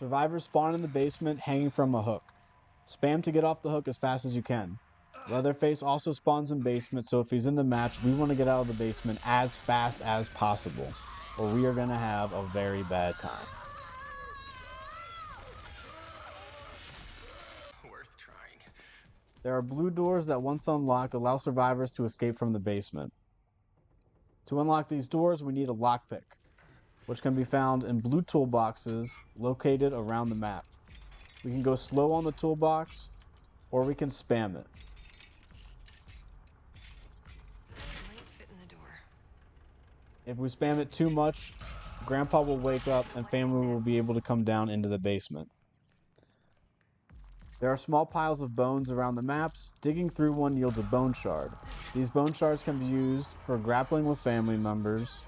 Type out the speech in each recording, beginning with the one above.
Survivors spawn in the basement hanging from a hook. Spam to get off the hook as fast as you can. Leatherface also spawns in basement, so if he's in the match, we want to get out of the basement as fast as possible, or we are going to have a very bad time. Worth trying. There are blue doors that, once unlocked, allow survivors to escape from the basement. To unlock these doors, we need a lockpick, which can be found in blue toolboxes located around the map. We can go slow on the toolbox, or we can spam it. Might fit in the door. If we spam it too much, Grandpa will wake up and family will be able to come down into the basement. There are small piles of bones around the maps. Digging through one yields a bone shard. These bone shards can be used for grappling with family members,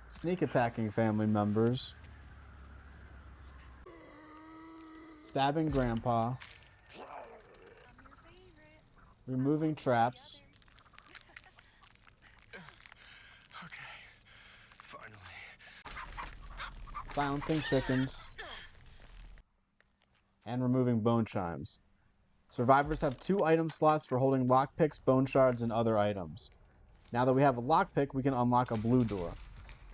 sneak attacking family members, stabbing Grandpa, removing traps, Okay, finally. silencing chickens, and removing bone chimes. Survivors have 2 item slots for holding lockpicks, bone shards, and other items. Now that we have a lockpick, we can unlock a blue door.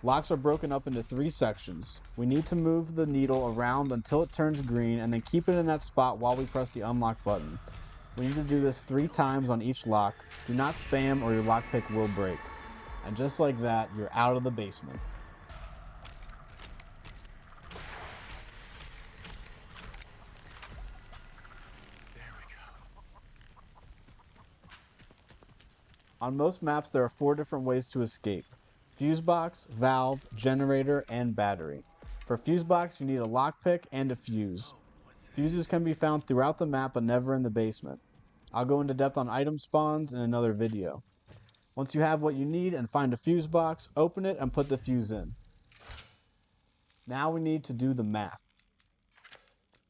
Locks are broken up into 3 sections. We need to move the needle around until it turns green and then keep it in that spot while we press the unlock button. We need to do this 3 times on each lock. Do not spam or your lockpick will break. And just like that, you're out of the basement. There we go. On most maps, there are 4 different ways to escape: fuse box, valve, generator, and battery. For fuse box, you need a lockpick and a fuse. Fuses can be found throughout the map but never in the basement. I'll go into depth on item spawns in another video. Once you have what you need and find a fuse box, open it and put the fuse in. Now we need to do the math.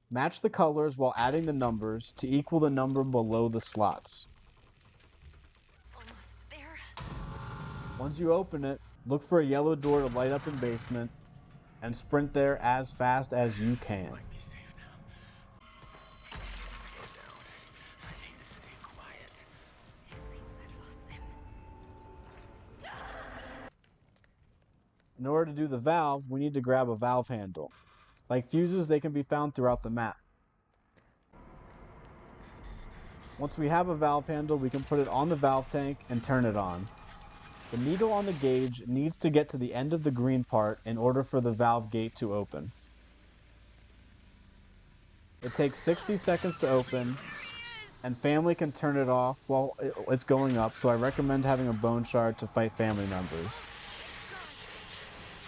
Match the colors while adding the numbers to equal the number below the slots. Almost there. Once you open it, look for a yellow door to light up in basement and sprint there as fast as you can. Might be safe now. Slow down. I need to stay quiet. It seems I've lost them. In order to do the valve, we need to grab a valve handle. Like fuses, they can be found throughout the map. Once we have a valve handle, we can put it on the valve tank and turn it on. The needle on the gauge needs to get to the end of the green part in order for the valve gate to open. It takes 60 seconds to open, and family can turn it off while it's going up, so I recommend having a bone shard to fight family members.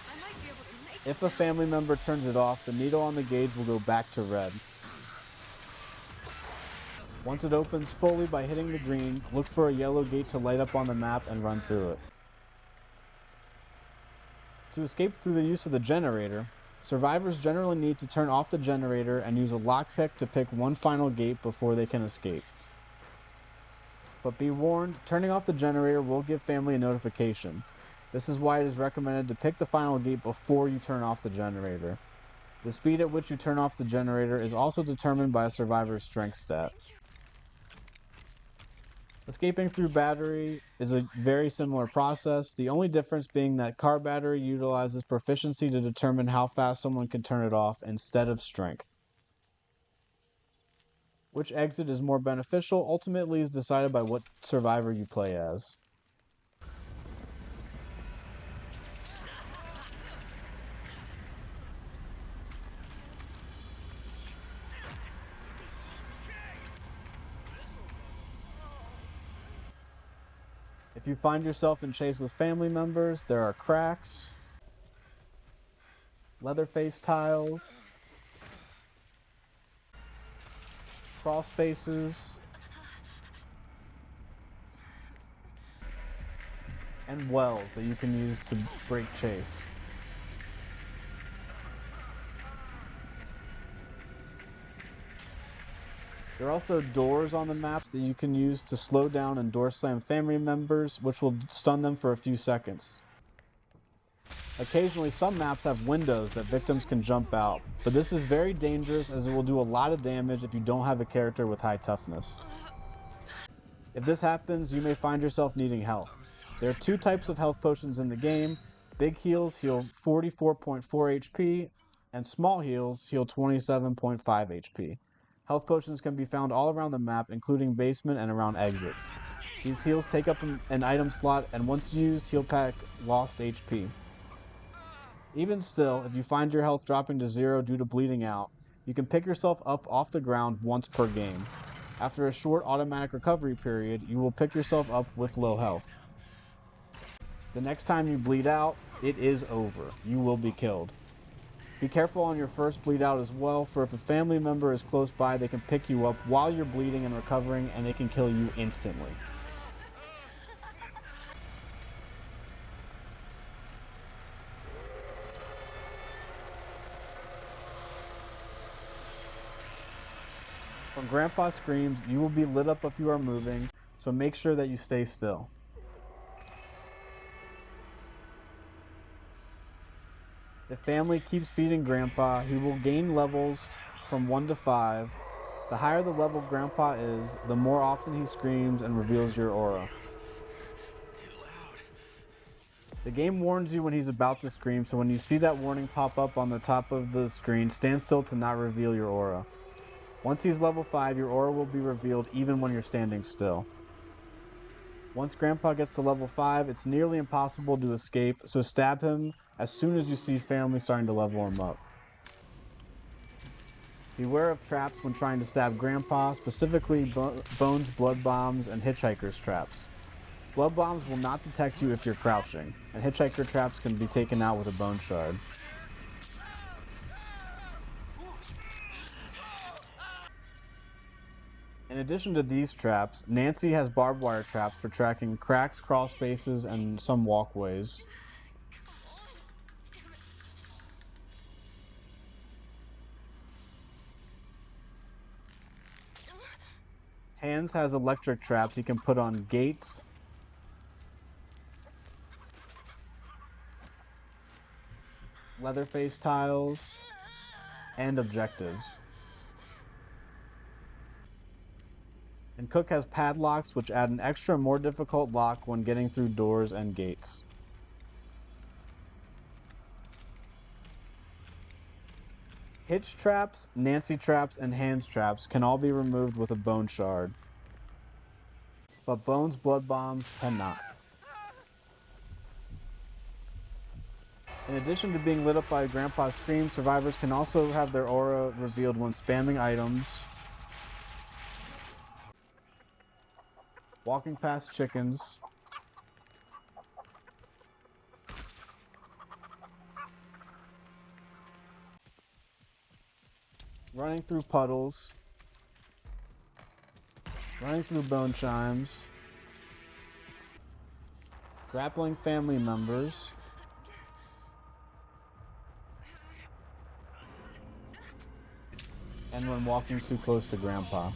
I might be able to make If a family member turns it off, the needle on the gauge will go back to red. Once it opens fully by hitting the green, look for a yellow gate to light up on the map and run through it. To escape through the use of the generator, survivors generally need to turn off the generator and use a lockpick to pick one final gate before they can escape. But be warned, turning off the generator will give family a notification. This is why it is recommended to pick the final gate before you turn off the generator. The speed at which you turn off the generator is also determined by a survivor's strength stat. Escaping through battery is a very similar process, the only difference being that car battery utilizes proficiency to determine how fast someone can turn it off instead of strength. Which exit is more beneficial ultimately is decided by what survivor you play as. If you find yourself in chase with family members, there are cracks, Leatherface tiles, crawl spaces, and wells that you can use to break chase. There There are also doors on the maps that you can use to slow down and door slam family members, which will stun them for a few seconds. Occasionally, some maps have windows that victims can jump out, but this is very dangerous as it will do a lot of damage if you don't have a character with high toughness. If this happens, you may find yourself needing health. There are two types of health potions in the game. Big heals heal 44.4 HP, and small heals heal 27.5 HP. Health potions can be found all around the map, including basement and around exits. These heals take up an item slot, and once used, heal pack lost HP. Even still, if you find your health dropping to 0 due to bleeding out, you can pick yourself up off the ground once per game. After a short automatic recovery period, you will pick yourself up with low health. The next time you bleed out, it is over. You will be killed. Be careful on your first bleed out as well, for if a family member is close by, they can pick you up while you're bleeding and recovering, and they can kill you instantly. When Grandpa screams, you will be lit up if you are moving, so make sure that you stay still. If family keeps feeding Grandpa, he will gain levels from 1 to 5. The higher the level Grandpa is, the more often he screams and reveals your aura. Too loud. The game warns you when he's about to scream, so when you see that warning pop up on the top of the screen, stand still to not reveal your aura. Once he's level 5, your aura will be revealed even when you're standing still. Once Grandpa gets to level 5, it's nearly impossible to escape, so stab him as soon as you see family starting to level him up. Beware of traps when trying to stab Grandpa, specifically Bones, Blood Bombs, and Hitchhiker's traps. Blood Bombs will not detect you if you're crouching, and Hitchhiker traps can be taken out with a Bone Shard. In addition to these traps, Nancy has barbed wire traps for tracking cracks, crawl spaces, and some walkways. Hans has electric traps he can put on gates, Leatherface tiles, and objectives. And Cook has padlocks, which add an extra, more difficult lock when getting through doors and gates. Hitch traps, Nancy traps, and Hans traps can all be removed with a Bone Shard, but Bones Blood Bombs cannot. In addition to being lit up by Grandpa's scream, survivors can also have their aura revealed when spamming items, walking past chickens, running through puddles, running through bone chimes, grappling family members, and when walking too close to Grandpa.